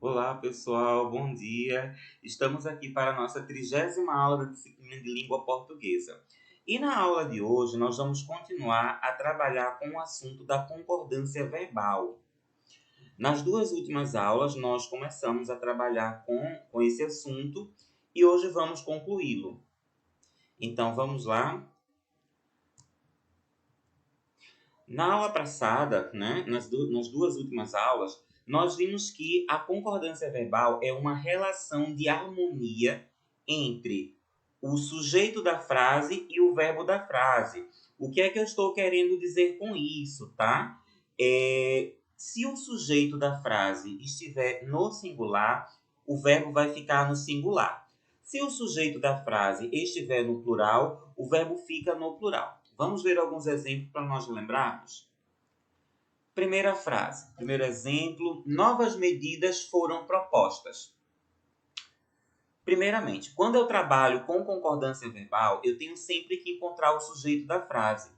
Olá, pessoal, bom dia. Estamos aqui para a nossa 30ª aula da disciplina de língua portuguesa. E na aula de hoje nós vamos continuar a trabalhar com o assunto da concordância verbal. Nas duas últimas aulas nós começamos a trabalhar com esse assunto e hoje vamos concluí-lo. Então vamos lá. Na aula passada, nas duas últimas aulas, nós vimos que a concordância verbal é uma relação de harmonia entre o sujeito da frase e o verbo da frase. O que é que eu estou querendo dizer com isso, tá? Se o sujeito da frase estiver no singular, o verbo vai ficar no singular. Se o sujeito da frase estiver no plural, o verbo fica no plural. Vamos ver alguns exemplos para nós lembrarmos? Primeira frase, primeiro exemplo, novas medidas foram propostas. Primeiramente, quando eu trabalho com concordância verbal, eu tenho sempre que encontrar o sujeito da frase.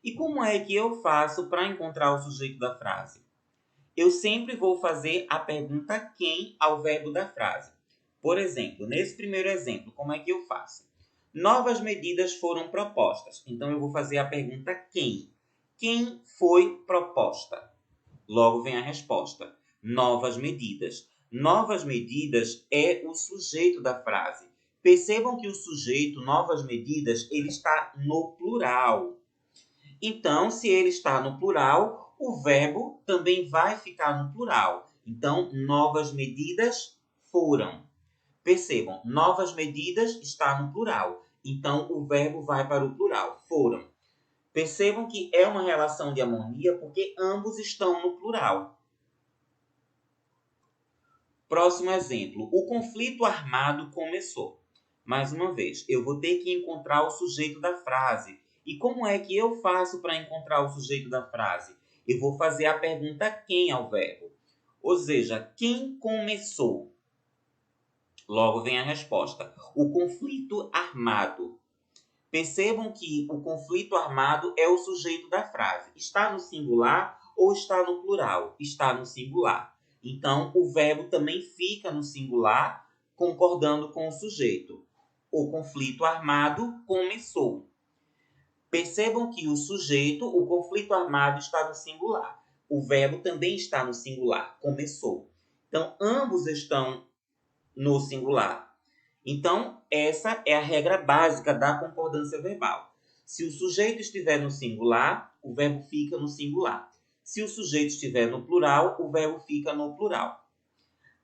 E como é que eu faço para encontrar o sujeito da frase? Eu sempre vou fazer a pergunta quem ao verbo da frase. Por exemplo, nesse primeiro exemplo, como é que eu faço? Novas medidas foram propostas. Então, eu vou fazer a pergunta quem. Quem foi proposta? Logo vem a resposta. Novas medidas. Novas medidas é o sujeito da frase. Percebam que o sujeito, novas medidas, ele está no plural. Então, se ele está no plural, o verbo também vai ficar no plural. Então, novas medidas foram. Percebam, novas medidas está no plural. Então, o verbo vai para o plural. Foram. Percebam que é uma relação de harmonia porque ambos estão no plural. Próximo exemplo. O conflito armado começou. Mais uma vez, eu vou ter que encontrar o sujeito da frase. E como é que eu faço para encontrar o sujeito da frase? Eu vou fazer a pergunta quem ao verbo. Ou seja, quem começou? Logo vem a resposta. O conflito armado. Percebam que o conflito armado é o sujeito da frase. Está no singular ou está no plural? Está no singular. Então, o verbo também fica no singular, concordando com o sujeito. O conflito armado começou. Percebam que o sujeito, o conflito armado, está no singular. O verbo também está no singular, começou. Então, ambos estão no singular. Então, essa é a regra básica da concordância verbal. Se o sujeito estiver no singular, o verbo fica no singular. Se o sujeito estiver no plural, o verbo fica no plural.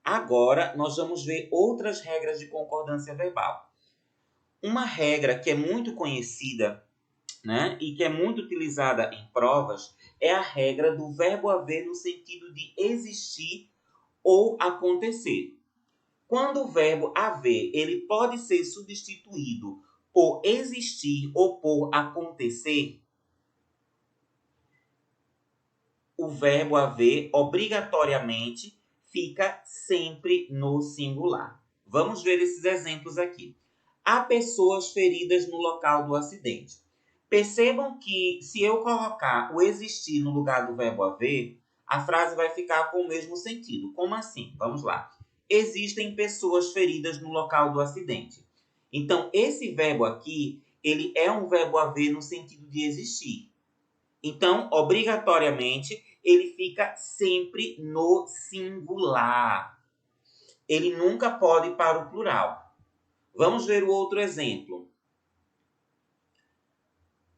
Agora, nós vamos ver outras regras de concordância verbal. Uma regra que é muito conhecida, e que é muito utilizada em provas é a regra do verbo haver no sentido de existir ou acontecer. Quando o verbo haver ele pode ser substituído por existir ou por acontecer, o verbo haver obrigatoriamente fica sempre no singular. Vamos ver esses exemplos aqui. Há pessoas feridas no local do acidente. Percebam que se eu colocar o existir no lugar do verbo haver, a frase vai ficar com o mesmo sentido. Como assim? Vamos lá. Existem pessoas feridas no local do acidente. Então, esse verbo aqui, ele é um verbo haver no sentido de existir. Então, obrigatoriamente, ele fica sempre no singular. Ele nunca pode ir para o plural. Vamos ver o outro exemplo.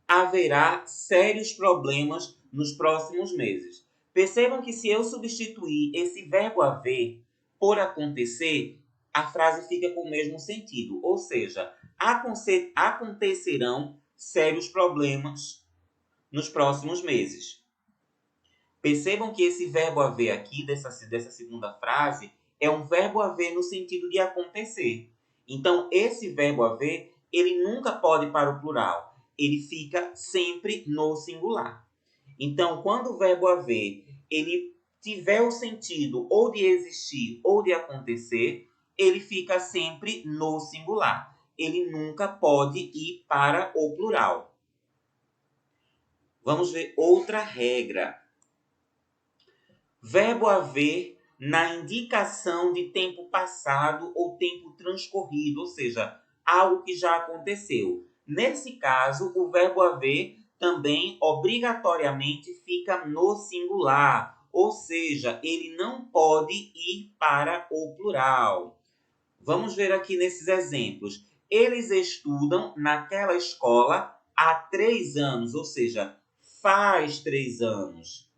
Haverá sérios problemas nos próximos meses. Percebam que se eu substituir esse verbo haver por acontecer, a frase fica com o mesmo sentido. Ou seja, acontecerão sérios problemas nos próximos meses. Percebam que esse verbo haver aqui, dessa segunda frase, é um verbo haver no sentido de acontecer. Então, esse verbo haver, ele nunca pode ir para o plural. Ele fica sempre no singular. Então, quando o verbo haver, ele tiver o sentido ou de existir ou de acontecer, ele fica sempre no singular. Ele nunca pode ir para o plural. Vamos ver outra regra. Verbo haver na indicação de tempo passado ou tempo transcorrido, ou seja, algo que já aconteceu. Nesse caso, o verbo haver também obrigatoriamente fica no singular, ou seja, ele não pode ir para o plural. Vamos ver aqui nesses exemplos. Eles estudam naquela escola há 3 anos, ou seja, faz 3 anos.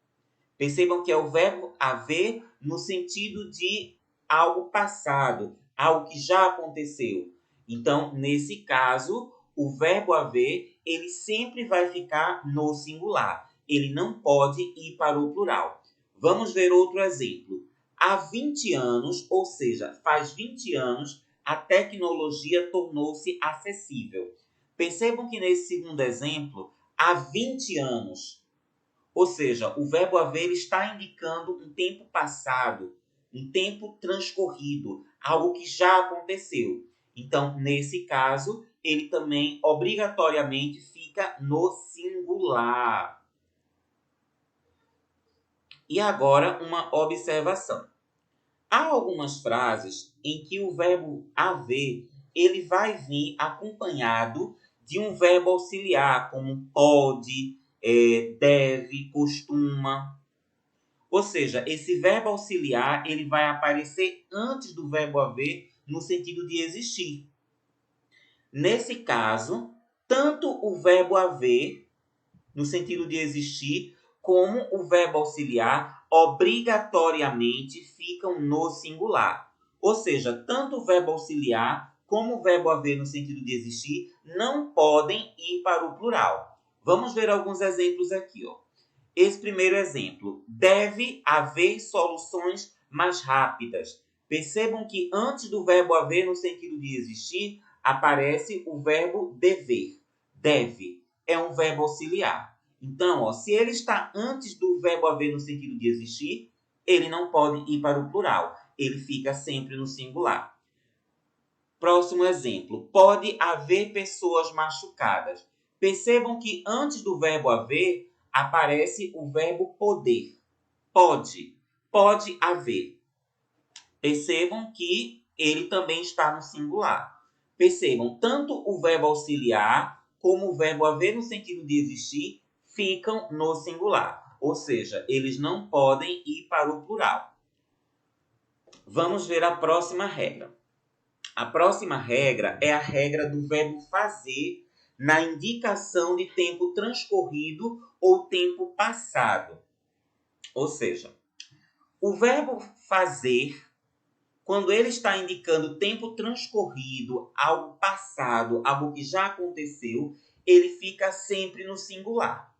Percebam que é o verbo haver no sentido de algo passado, algo que já aconteceu. Então, nesse caso, o verbo haver, ele sempre vai ficar no singular. Ele não pode ir para o plural. Vamos ver outro exemplo. Há 20 anos, ou seja, faz 20 anos, a tecnologia tornou-se acessível. Percebam que nesse segundo exemplo, há 20 anos, ou seja, o verbo haver está indicando um tempo passado, um tempo transcorrido, algo que já aconteceu. Então, nesse caso, ele também obrigatoriamente fica no singular. E agora, uma observação. Há algumas frases em que o verbo haver ele vai vir acompanhado de um verbo auxiliar, como pode, deve, costuma. Ou seja, esse verbo auxiliar ele vai aparecer antes do verbo haver no sentido de existir. Nesse caso, tanto o verbo haver, no sentido de existir, como o verbo auxiliar obrigatoriamente ficam no singular. Ou seja, tanto o verbo auxiliar como o verbo haver no sentido de existir não podem ir para o plural. Vamos ver alguns exemplos aqui. Esse primeiro exemplo. Deve haver soluções mais rápidas. Percebam que antes do verbo haver no sentido de existir, aparece o verbo dever. Deve é um verbo auxiliar. Então, se ele está antes do verbo haver no sentido de existir, ele não pode ir para o plural. Ele fica sempre no singular. Próximo exemplo. Pode haver pessoas machucadas. Percebam que antes do verbo haver, aparece o verbo poder. Pode haver. Percebam que ele também está no singular. Percebam, tanto o verbo auxiliar como o verbo haver no sentido de existir ficam no singular. Ou seja, eles não podem ir para o plural. Vamos ver a próxima regra. A próxima regra é a regra do verbo fazer na indicação de tempo transcorrido ou tempo passado. Ou seja, o verbo fazer, quando ele está indicando tempo transcorrido, algo passado, algo que já aconteceu, ele fica sempre no singular.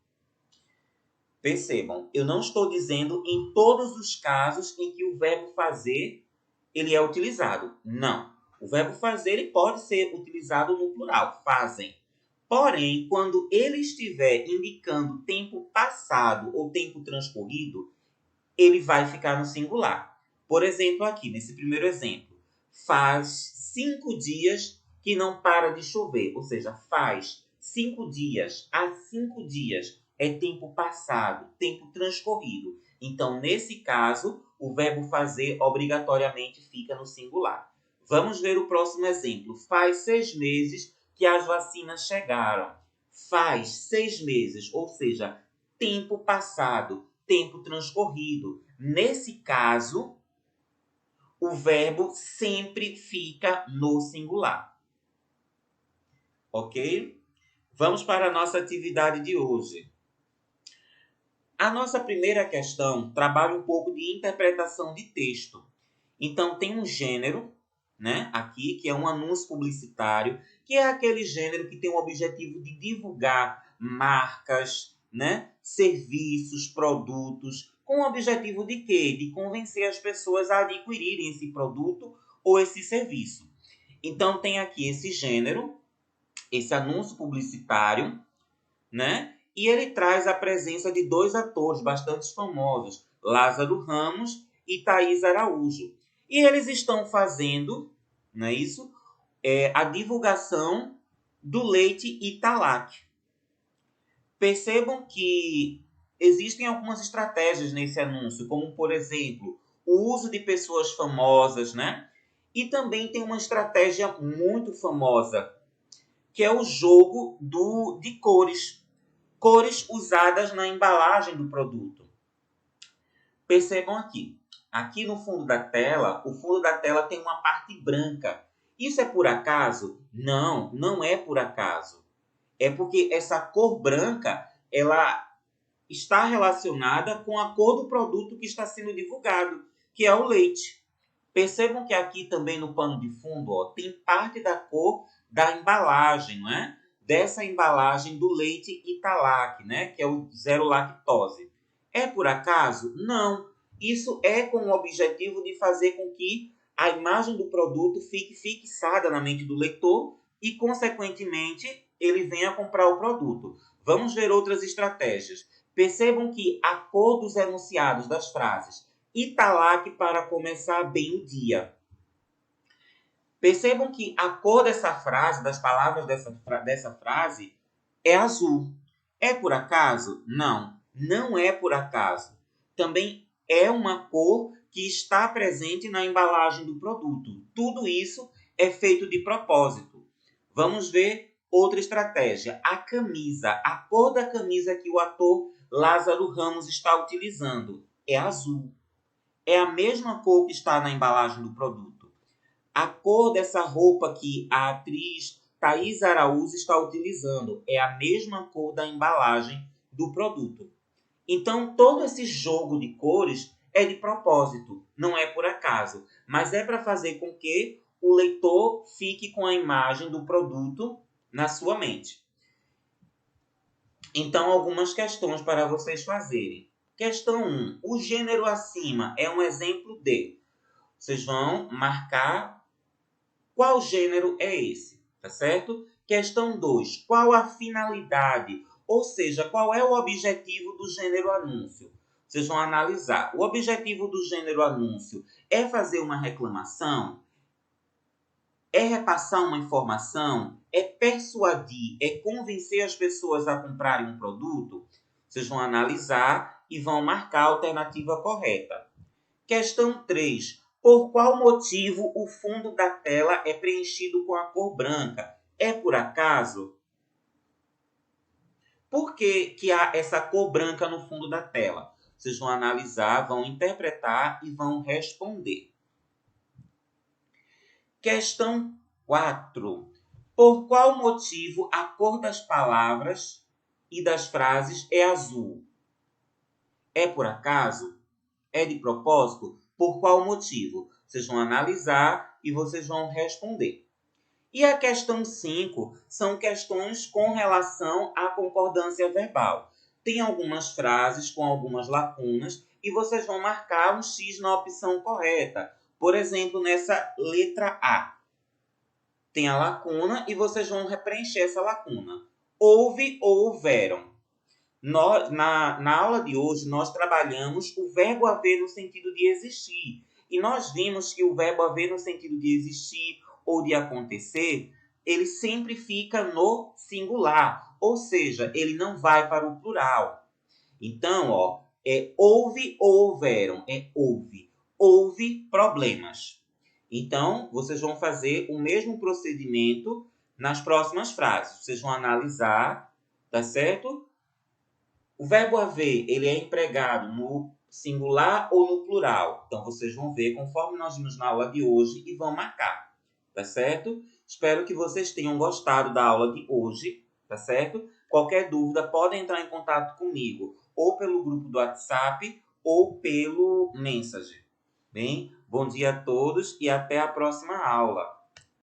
Percebam, eu não estou dizendo em todos os casos em que o verbo fazer ele é utilizado. Não. O verbo fazer ele pode ser utilizado no plural, fazem. Porém, quando ele estiver indicando tempo passado ou tempo transcorrido, ele vai ficar no singular. Por exemplo, aqui, nesse primeiro exemplo. Faz 5 dias que não para de chover. Ou seja, faz 5 dias. Há 5 dias. É tempo passado, tempo transcorrido. Então, nesse caso, o verbo fazer obrigatoriamente fica no singular. Vamos ver o próximo exemplo. Faz 6 meses que as vacinas chegaram. Faz 6 meses, ou seja, tempo passado, tempo transcorrido. Nesse caso, o verbo sempre fica no singular. Ok? Vamos para a nossa atividade de hoje. A nossa primeira questão trabalha um pouco de interpretação de texto. Então, tem um gênero, né, aqui, que é um anúncio publicitário, que é aquele gênero que tem o objetivo de divulgar marcas, né, serviços, produtos, com o objetivo de quê? De convencer as pessoas a adquirirem esse produto ou esse serviço. Então, tem aqui esse gênero, esse anúncio publicitário, né? E ele traz a presença de 2 atores bastante famosos, Lázaro Ramos e Thaís Araújo. E eles estão fazendo, não é isso? A divulgação do leite Italac. Percebam que existem algumas estratégias nesse anúncio, como, por exemplo, o o uso de pessoas famosas, né? E também tem uma estratégia muito famosa, que é o jogo de cores. Cores usadas na embalagem do produto. Percebam aqui. Aqui no fundo da tela, o fundo da tela tem uma parte branca. Isso é por acaso? Não, não é por acaso. É porque essa cor branca, ela está relacionada com a cor do produto que está sendo divulgado, que é o leite. Percebam que aqui também no pano de fundo, ó, tem parte da cor da embalagem, não é? Dessa embalagem do leite Italac, né? Que é o zero lactose. É por acaso? Não. Isso é com o objetivo de fazer com que a imagem do produto fique fixada na mente do leitor e, consequentemente, ele venha comprar o produto. Vamos ver outras estratégias. Percebam que a cor dos enunciados das frases Italac para começar bem o dia. Percebam que a cor dessa frase, das palavras dessa frase, é azul. É por acaso? Não, não é por acaso. Também é uma cor que está presente na embalagem do produto. Tudo isso é feito de propósito. Vamos ver outra estratégia. A camisa, a cor da camisa que o ator Lázaro Ramos está utilizando é azul. É a mesma cor que está na embalagem do produto. A cor dessa roupa que a atriz Thaís Araújo está utilizando é a mesma cor da embalagem do produto. Então, todo esse jogo de cores é de propósito, não é por acaso, mas é para fazer com que o leitor fique com a imagem do produto na sua mente. Então, algumas questões para vocês fazerem. Questão 1. O gênero acima é um exemplo de... Vocês vão marcar qual gênero é esse, tá certo? Questão 2. Qual a finalidade? Ou seja, qual é o objetivo do gênero anúncio? Vocês vão analisar. O objetivo do gênero anúncio é fazer uma reclamação? É repassar uma informação? É persuadir? É convencer as pessoas a comprarem um produto? Vocês vão analisar e vão marcar a alternativa correta. Questão 3. Por qual motivo o fundo da tela é preenchido com a cor branca? É por acaso? Por que há essa cor branca no fundo da tela? Vocês vão analisar, vão interpretar e vão responder. Questão 4. Por qual motivo a cor das palavras e das frases é azul? É por acaso? É de propósito? Por qual motivo? Vocês vão analisar e vocês vão responder. E a questão 5 são questões com relação à concordância verbal. Tem algumas frases com algumas lacunas e vocês vão marcar um X na opção correta. Por exemplo, nessa letra A. Tem a lacuna e vocês vão preencher essa lacuna. Houve ou houveram. Na aula de hoje, nós trabalhamos o verbo haver no sentido de existir. E nós vimos que o verbo haver no sentido de existir ou de acontecer, ele sempre fica no singular. Ou seja, ele não vai para o plural. Então, ó, é houve ou houveram. É houve. Houve problemas. Então, vocês vão fazer o mesmo procedimento nas próximas frases. Vocês vão analisar, tá certo? O verbo haver, ele é empregado no singular ou no plural. Então, vocês vão ver conforme nós vimos na aula de hoje e vão marcar, tá certo? Espero que vocês tenham gostado da aula de hoje, tá certo? Qualquer dúvida, podem entrar em contato comigo, ou pelo grupo do WhatsApp, ou pelo Messenger. Bem, bom dia a todos e até a próxima aula.